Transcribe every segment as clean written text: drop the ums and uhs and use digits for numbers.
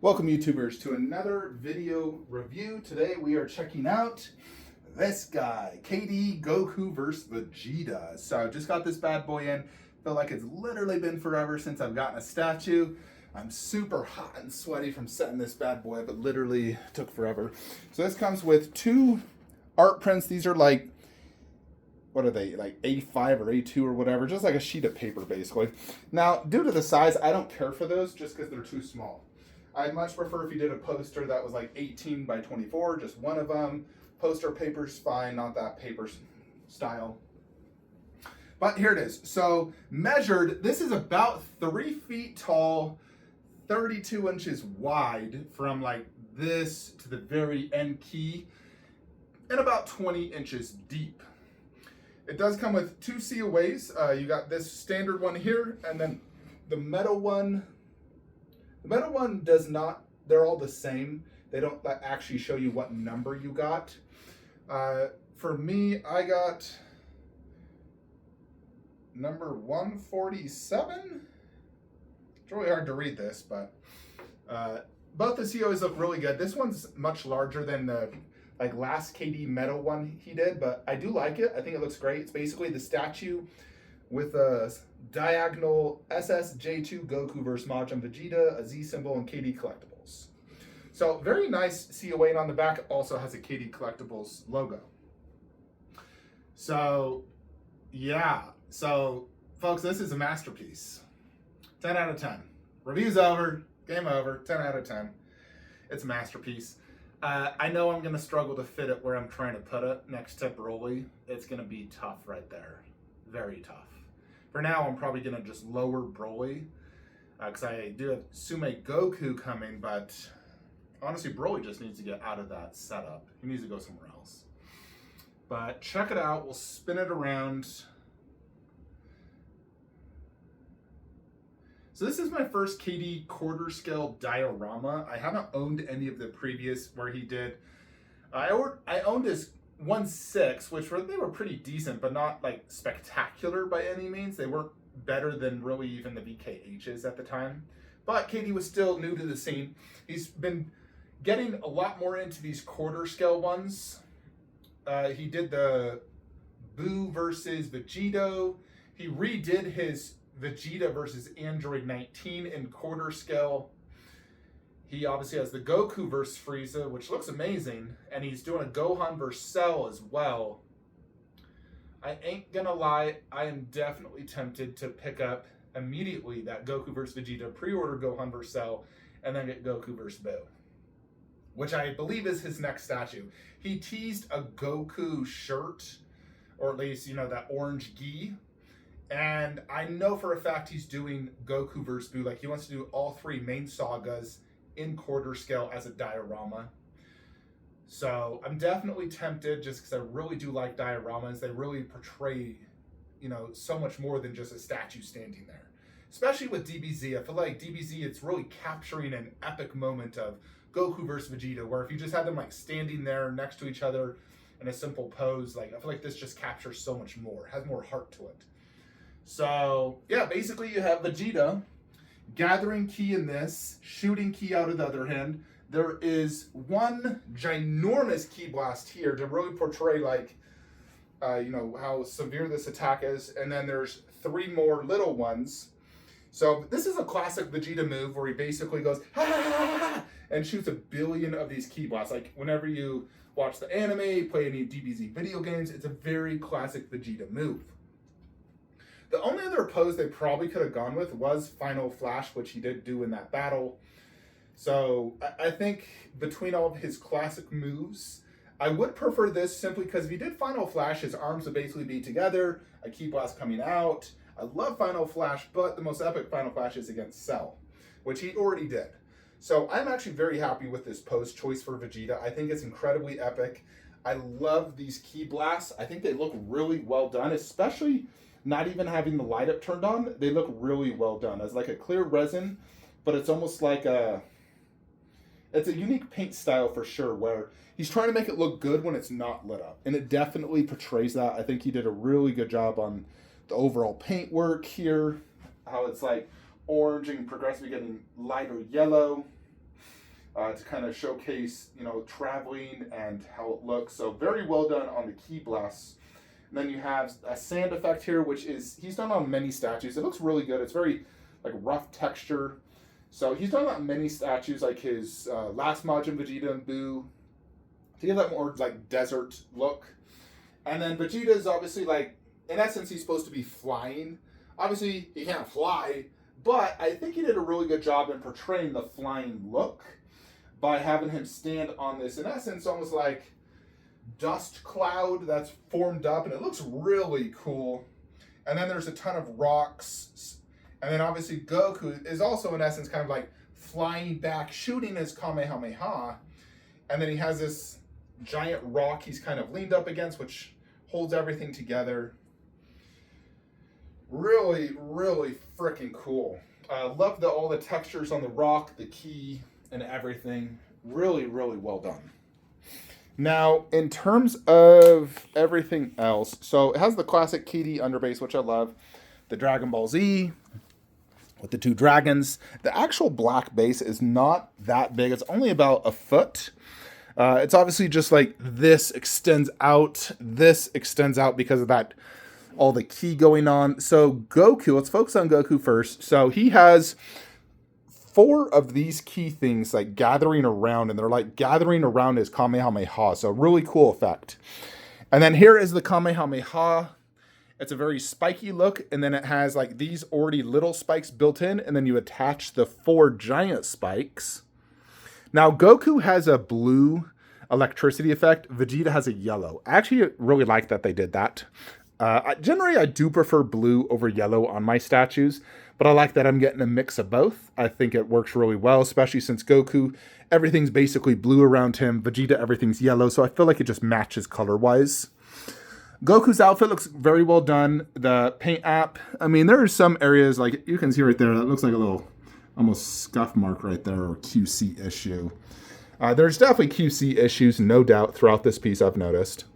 Welcome YouTubers to another video review. Today we are checking out this guy, KD Goku vs. Vegeta. So just got this bad boy in. Feel like it's literally been forever since I've gotten a statue. I'm super hot and sweaty from setting this bad boy up. It literally took forever. So this comes with two art prints. These are like, what are they, like A5 or A2 or whatever, just like a sheet of paper basically. Now, due to the size, I don't care for those just because they're too small. I'd much prefer if you did a poster that was like 18 by 24, just one of them. Poster paper's fine, not that paper style. But here it is. So measured, this is about 3 feet tall, 32 inches wide from like this to the very end key, and about 20 inches deep. It does come with two COAs. You got this standard one here, and then the metal one. The metal one does not, they're all the same. They don't actually show you what number you got. For me, I got number 147. It's really hard to read this, but both the COAs look really good. This one's much larger than the last KD metal one he did, but I do like it. I think it looks great. It's basically the statue with a diagonal SSJ2 Goku vs. Majin Vegeta, a Z symbol, and KD Collectibles. So very nice COA, and on the back also has a KD Collectibles logo. So yeah, so folks, this is a masterpiece. 10 out of 10. Review's over, game over, 10 out of 10. It's a masterpiece. I know I'm gonna struggle to fit it where I'm trying to put it next to Broly. It's gonna be tough right there, very tough. For now, I'm probably gonna just lower Broly, because I do have Sume Goku coming, but honestly, Broly just needs to get out of that setup. He needs to go somewhere else. But check it out, we'll spin it around. So this is my first KD quarter scale diorama. I haven't owned any of the previous where he did. I owned his 1/6, which they were pretty decent, but not like spectacular by any means. They weren't better than really even the VKHs at the time. But KD was still new to the scene. He's been getting a lot more into these quarter scale ones. He did the Boo versus Vegeta. He redid his Vegeta versus Android 19 in quarter scale. He obviously has the Goku versus Frieza, which looks amazing, and he's doing a Gohan versus Cell as well. I ain't gonna lie, I am definitely tempted to pick up immediately that Goku versus Vegeta, pre-order Gohan versus Cell, and then get Goku versus Boo, which I believe is his next statue. He teased a Goku shirt, or at least, that orange gi. And I know for a fact he's doing Goku vs. Boo. Like, he wants to do all three main sagas in quarter scale as a diorama. So I'm definitely tempted, just because I really do like dioramas. They really portray, so much more than just a statue standing there. Especially with DBZ. I feel like DBZ, it's really capturing an epic moment of Goku versus Vegeta, where if you just had them standing there next to each other in a simple pose, I feel like this just captures so much more, has more heart to it. So, yeah, basically you have Vegeta gathering ki in this, shooting ki out of the other hand. There is one ginormous ki blast here to really portray, how severe this attack is. And then there's 3 more little ones. So this is a classic Vegeta move where he basically goes, ha ha ha ha, and shoots 1 billion of these ki blasts. Like, whenever you watch the anime, play any DBZ video games, it's a very classic Vegeta move. The only other pose they probably could have gone with was Final Flash, which he did do in that battle. So I think between all of his classic moves, I would prefer this simply because if he did Final Flash, his arms would basically be together, a ki blast coming out. I love Final Flash, but the most epic Final Flash is against Cell, which he already did. So I'm actually very happy with this pose choice for Vegeta. I think it's incredibly epic. I love these ki blasts. I think they look really well done, especially not even having the light up turned on. They look really well done as like a clear resin, but it's almost like it's a unique paint style for sure, where he's trying to make it look good when it's not lit up, and it definitely portrays that. I think he did a really good job on the overall paint work here, how it's like orange and progressively getting lighter yellow. to kind of showcase, traveling and how it looks. So very well done on the ki blasts. And then you have a sand effect here, which is, he's done on many statues. It looks really good. It's very like rough texture. So he's done on many statues, like his last Majin Vegeta and Buu, to give that more like desert look. And then Vegeta is obviously like, in essence, he's supposed to be flying. Obviously, he can't fly, but I think he did a really good job in portraying the flying look by having him stand on this, in essence, almost like dust cloud that's formed up, and it looks really cool. And then there's a ton of rocks. And then obviously Goku is also, in essence, kind of like flying back, shooting his Kamehameha. And then he has this giant rock he's kind of leaned up against, which holds everything together. Really, really freaking cool. Love all the textures on the rock, the ki, and everything. Really, really well done. Now, in terms of everything else, so it has the classic KD underbase, which I love. The Dragon Ball Z with the two dragons. The actual black base is not that big. It's only about a foot. It's obviously just like this extends out. This extends out because of that, all the ki going on. So Goku, let's focus on Goku first. So he has 4 of these key things like gathering around, and they're like gathering around his Kamehameha. So really cool effect. And then here is the Kamehameha. It's a very spiky look, and then it has like these already little spikes built in, and then you attach the 4 giant spikes. Now Goku has a blue electricity effect. Vegeta has a yellow. I actually really like that they did that. Generally, I do prefer blue over yellow on my statues, but I like that I'm getting a mix of both. I think it works really well, especially since Goku, everything's basically blue around him. Vegeta, everything's yellow, so I feel like it just matches color-wise. Goku's outfit looks very well done. The paint app, I mean, there are some areas, like you can see right there, that looks like a little almost scuff mark right there, or QC issue. There's definitely QC issues, no doubt, throughout this piece, I've noticed.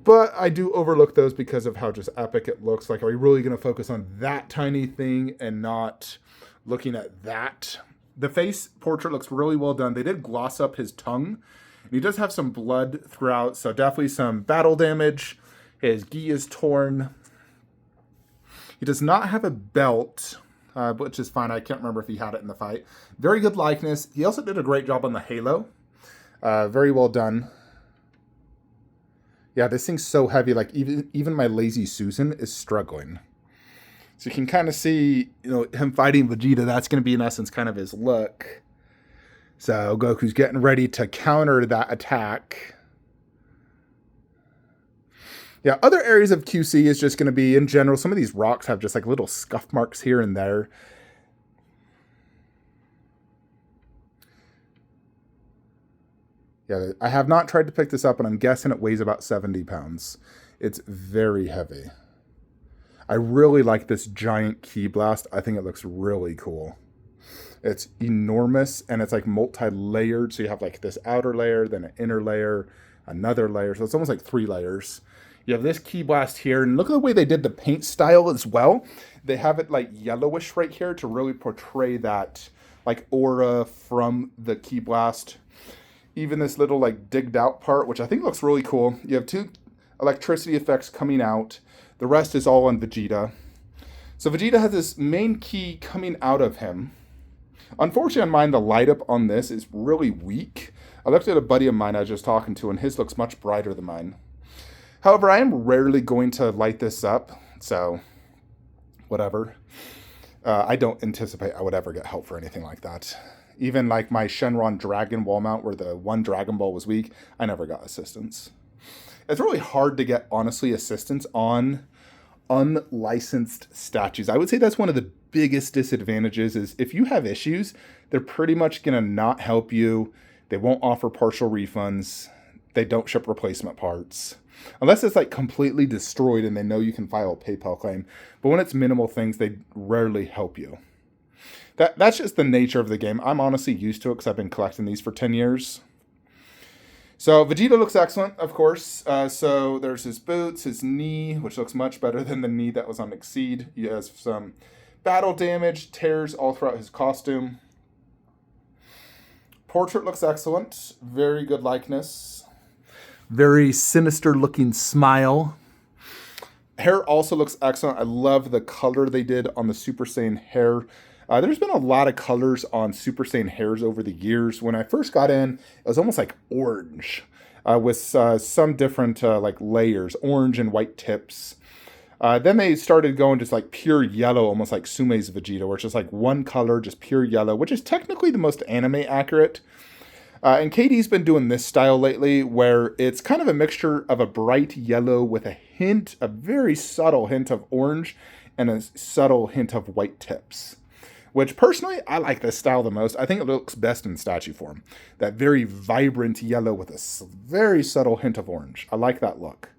But I do overlook those because of how just epic it looks. Like, are we really going to focus on that tiny thing and not looking at that? The face portrait looks really well done. They did gloss up his tongue. And he does have some blood throughout, so definitely some battle damage. His gi is torn. He does not have a belt, which is fine. I can't remember if he had it in the fight. Very good likeness. He also did a great job on the halo. Very well done. Yeah, this thing's so heavy, like even my lazy Susan is struggling. So you can kind of see, him fighting Vegeta. That's going to be, in essence, kind of his look. So Goku's getting ready to counter that attack. Yeah, other areas of QC is just going to be, in general, some of these rocks have just like little scuff marks here and there. Yeah, I have not tried to pick this up, and I'm guessing it weighs about 70 pounds. It's very heavy. I really like this giant ki blast. I think it looks really cool. It's enormous, and it's like multi-layered. So you have like this outer layer, then an inner layer, another layer. So it's almost like 3 layers. You have this ki blast here, and look at the way they did the paint style as well. They have it like yellowish right here to really portray that like aura from the ki blast. Even this little like digged out part, which I think looks really cool. You have 2 electricity effects coming out. The rest is all on Vegeta. So Vegeta has this main ki coming out of him. Unfortunately on mine, the light up on this is really weak. I looked at a buddy of mine I was just talking to, and his looks much brighter than mine. However, I am rarely going to light this up, so whatever. I don't anticipate I would ever get help for anything like that. Even like my Shenron Dragon wall mount where the one Dragon Ball was weak, I never got assistance. It's really hard to get, honestly, assistance on unlicensed statues. I would say that's one of the biggest disadvantages is if you have issues, they're pretty much going to not help you. They won't offer partial refunds. They don't ship replacement parts. Unless it's like completely destroyed and they know you can file a PayPal claim. But when it's minimal things, they rarely help you. That's just the nature of the game. I'm honestly used to it because I've been collecting these for 10 years. So Vegeta looks excellent, of course. So there's his boots, his knee, which looks much better than the knee that was on Exceed. He has some battle damage, tears all throughout his costume. Portrait looks excellent. Very good likeness. Very sinister looking smile. Hair also looks excellent. I love the color they did on the Super Saiyan hair. There's been a lot of colors on Super Saiyan hairs over the years. When I first got in, it was almost like orange with some different like layers, orange and white tips. Then they started going just like pure yellow, almost like Sume's Vegeta, where it's just like one color, just pure yellow, which is technically the most anime accurate. And KD's been doing this style lately, where it's kind of a mixture of a bright yellow with a very subtle hint of orange and a subtle hint of white tips. Which personally, I like this style the most. I think it looks best in statue form. That very vibrant yellow with a very subtle hint of orange. I like that look.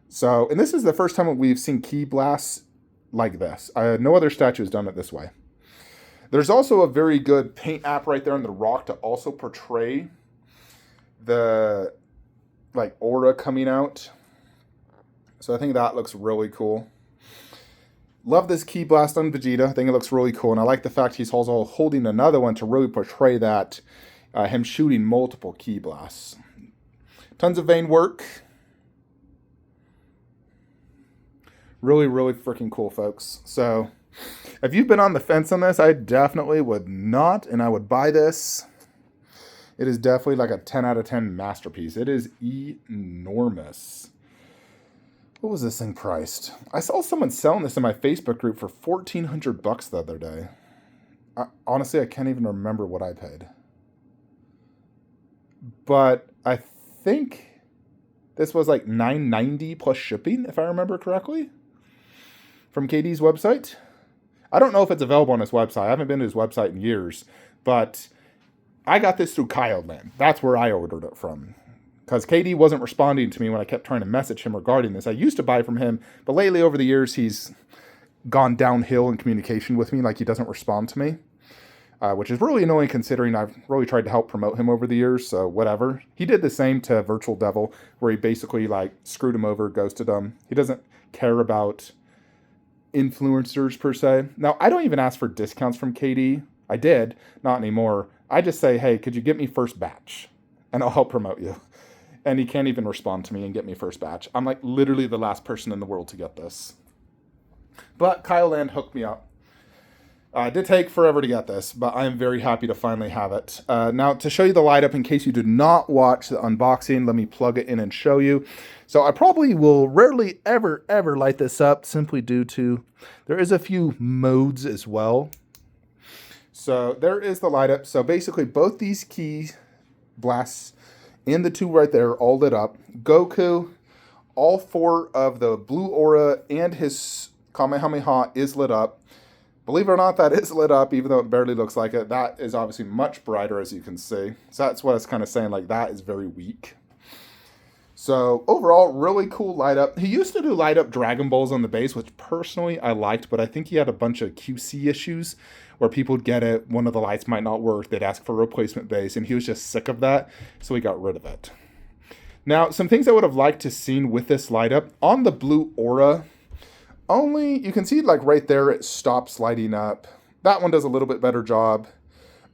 So, and this is the first time we've seen ki blasts like this. No other statue has done it this way. There's also a very good paint app right there on the rock to also portray the like aura coming out. So I think that looks really cool. Love this ki blast on Vegeta. I think it looks really cool. And I like the fact he's also holding another one to really portray that, him shooting multiple ki blasts. Tons of vein work. Really, really freaking cool, folks. So, if you've been on the fence on this, I definitely would not, and I would buy this. It is definitely like a 10 out of 10 masterpiece. It is enormous. What was this thing priced? I saw someone selling this in my Facebook group for $1,400 the other day. Honestly, I can't even remember what I paid. But I think this was like $9.90 plus shipping, if I remember correctly, from KD's website. I don't know if it's available on his website. I haven't been to his website in years, but I got this through Kyoland. That's where I ordered it from. Because KD wasn't responding to me when I kept trying to message him regarding this. I used to buy from him, but lately over the years, he's gone downhill in communication with me. Like he doesn't respond to me, which is really annoying considering I've really tried to help promote him over the years. So whatever. He did the same to Virtual Devil, where he basically like screwed him over, ghosted him. He doesn't care about influencers per se. Now, I don't even ask for discounts from KD. I did, not anymore. I just say, hey, could you get me first batch? And I'll help promote you. And he can't even respond to me and get me first batch. I'm like literally the last person in the world to get this. But Kyoland hooked me up. It did take forever to get this, but I am very happy to finally have it. Now, to show you the light up, in case you did not watch the unboxing, let me plug it in and show you. So I probably will rarely ever light this up, simply due to there is a few modes as well. So there is the light up. So basically both these ki blasts and the two right there all lit up. Goku, all four of the blue aura and his Kamehameha is lit up. Believe it or not, that is lit up, even though it barely looks like it. That is obviously much brighter, as you can see. So that's what it's kind of saying, like that is very weak. So overall, really cool light up. He used to do light up Dragon Balls on the base, which personally I liked, but I think he had a bunch of QC issues where people would get it, one of the lights might not work, they'd ask for a replacement base, and he was just sick of that, so he got rid of it. Now, some things I would have liked to seen with this light up, on the blue aura, only, you can see like right there, it stops lighting up. That one does a little bit better job,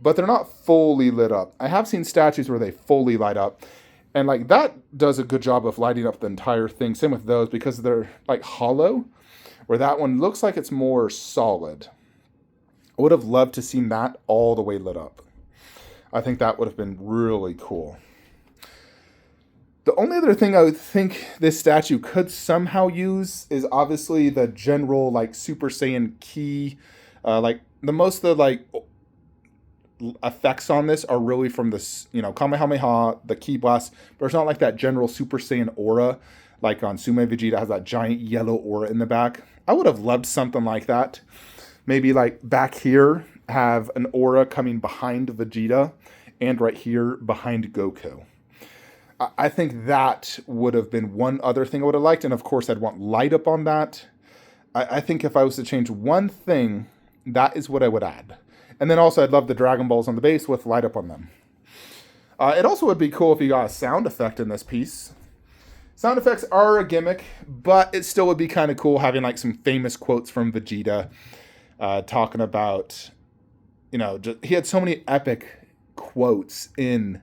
but they're not fully lit up. I have seen statues where they fully light up, and like that does a good job of lighting up the entire thing. Same with those, because they're like hollow, where that one looks like it's more solid. I would have loved to seen that all the way lit up. I think that would have been really cool. The only other thing I would think this statue could somehow use is obviously the general like Super Saiyan ki. Like the most of the like effects on this are really from this, you know, Kamehameha, the ki blast, but it's not like that general Super Saiyan aura like on Sume Vegeta has that giant yellow aura in the back. I would have loved something like that. Maybe like back here have an aura coming behind Vegeta and right here behind Goku. I think that would have been one other thing I would have liked. And of course, I'd want light up on that. I think if I was to change one thing, that is what I would add. And then also, I'd love the Dragon Balls on the base with light up on them. It also would be cool if you got a sound effect in this piece. Sound effects are a gimmick, but it still would be kind of cool having like some famous quotes from Vegeta talking about, you know, he had so many epic quotes in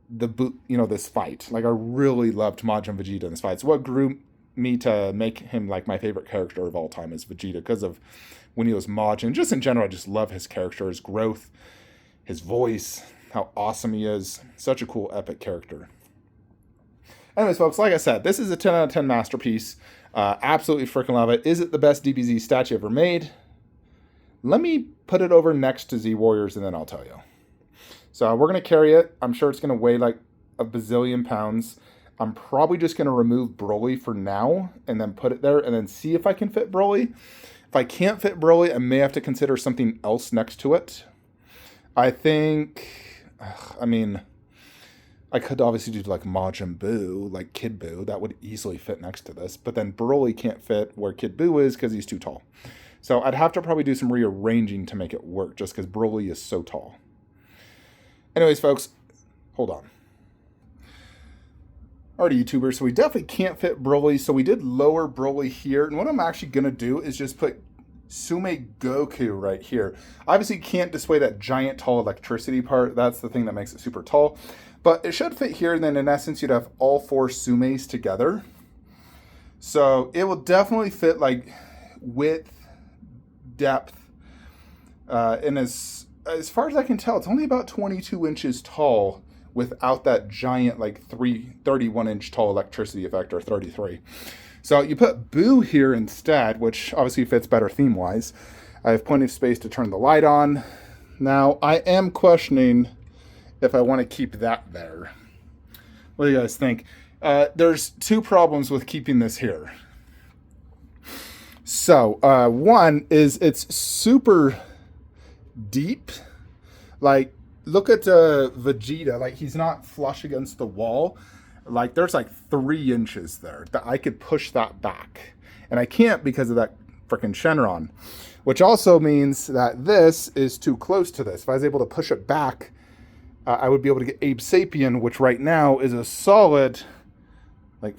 this fight. Like, I really loved Majin Vegeta in this fight. So what grew me to make him like my favorite character of all time is Vegeta, because of when he was Majin. Just in general, I just love his character, his growth, his voice, how awesome he is. Such a cool, epic character. Anyways, folks, like I said, this is a 10 out of 10 masterpiece. Absolutely freaking love it. Is it the best DBZ statue ever made? Let me put it over next to Z Warriors, and then I'll tell you. So we're going to carry it. I'm sure it's going to weigh like a bazillion pounds. I'm probably just going to remove Broly for now and then put it there and then see if I can fit Broly. If I can't fit Broly, I may have to consider something else next to it. I think, I mean, I could obviously do like Majin Buu, like Kid Buu. That would easily fit next to this. But then Broly can't fit where Kid Buu is because he's too tall. So I'd have to probably do some rearranging to make it work just because Broly is so tall. Anyways, folks, hold on. Alrighty, YouTubers, so we definitely can't fit Broly, so we did lower Broly here. And what I'm actually going to do is just put Sume Goku right here. Obviously, can't display that giant, tall electricity part. That's the thing that makes it super tall. But it should fit here, and then in essence, you'd have all 4 Sumes together. So it will definitely fit like width, depth, and as far as I can tell, it's only about 22 inches tall without that giant like 31 inch tall electricity effect, or 33. So you put Boo here instead, which obviously fits better theme wise. I have plenty of space to turn the light on. Now I am questioning if I want to keep that there. What do you guys think? There's 2 problems with keeping this here. So one is it's super deep. Like, look at Vegeta. Like, he's not flush against the wall. Like, there's like 3 inches there that I could push that back. And I can't because of that freaking Shenron. Which also means that this is too close to this. If I was able to push it back, I would be able to get Abe Sapien, which right now is a solid like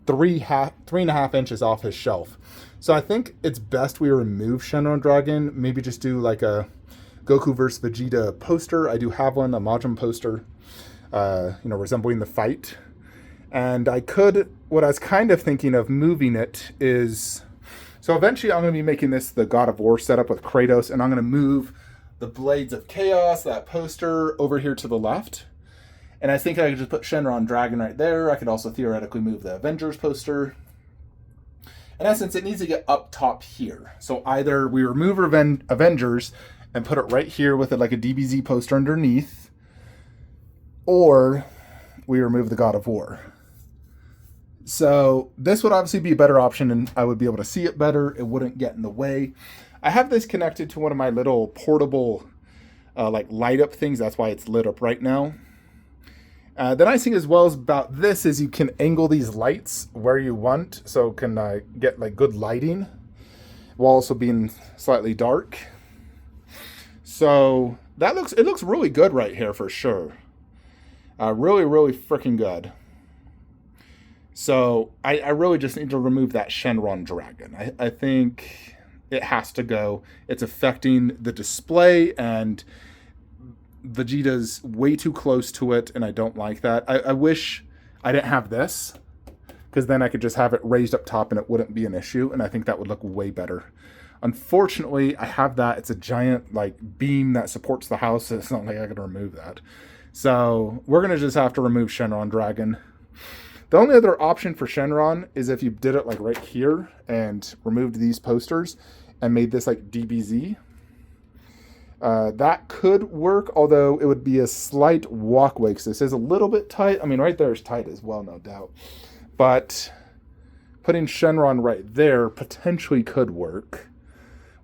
3.5 inches off his shelf. So I think it's best we remove Shenron Dragon. Maybe just do like a Goku vs. Vegeta poster. I do have one, a Majin poster, resembling the fight. And what I was kind of thinking of moving it is, so eventually I'm going to be making this the God of War setup with Kratos, and I'm going to move the Blades of Chaos, that poster, over here to the left. And I think I could just put Shenron Dragon right there. I could also theoretically move the Avengers poster. In essence, it needs to get up top here. So either we remove Avengers and put it right here with it like a DBZ poster underneath, or we remove the God of War. So this would obviously be a better option, and I would be able to see it better. It wouldn't get in the way. I have this connected to one of my little portable like light up things. That's why it's lit up right now. The nice thing as well is about this is you can angle these lights where you want, so can get like good lighting while also being slightly dark. So it looks really good right here for sure. Really, really freaking good. So I really just need to remove that Shenron Dragon. I think it has to go. It's affecting the display, and Vegeta's way too close to it, and I don't like that. I wish I didn't have this, because then I could just have it raised up top and it wouldn't be an issue, and I think that would look way better. Unfortunately, I have that. It's a giant like beam that supports the house. It's not like I can remove that. So we're going to just have to remove Shenron Dragon. The only other option for Shenron is if you did it like right here and removed these posters and made this like DBZ. That could work, although it would be a slight walkway because this is a little bit tight. I mean, right there is tight as well, no doubt. But putting Shenron right there potentially could work.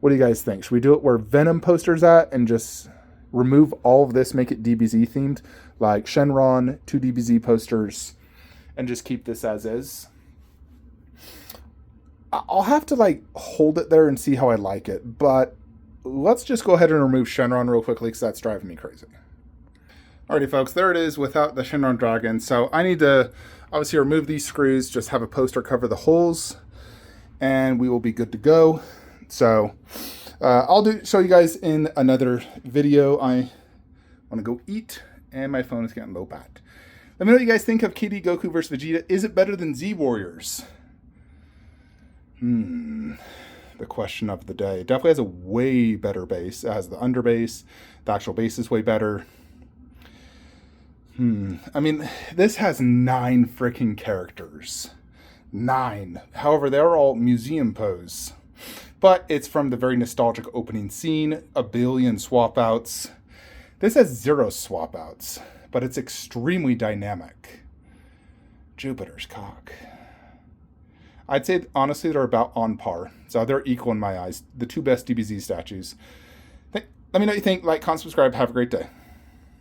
What do you guys think? Should we do it where Venom poster's at and just remove all of this, make it DBZ themed? Like Shenron, 2 DBZ posters, and just keep this as is. I'll have to like hold it there and see how I like it, but let's just go ahead and remove Shenron real quickly because that's driving me crazy. Alrighty folks, there it is without the Shenron Dragon. So I need to obviously remove these screws, just have a poster cover the holes, and we will be good to go. So I'll show you guys in another video. I want want to go eat, and my phone is getting low bat. Let me know what you guys think of KD Goku versus Vegeta. Is it better than Z Warriors? The question of the day. It definitely has a way better base. It has the under base. The actual base is way better. I mean, this has 9 freaking characters. 9. However, they're all museum pose. But it's from the very nostalgic opening scene. A billion swap outs. This has 0 swap outs, but it's extremely dynamic. Jupiter's cock. I'd say, honestly, they're about on par. So they're equal in my eyes. The 2 best DBZ statues. Let me know what you think. Like, comment, subscribe. Have a great day.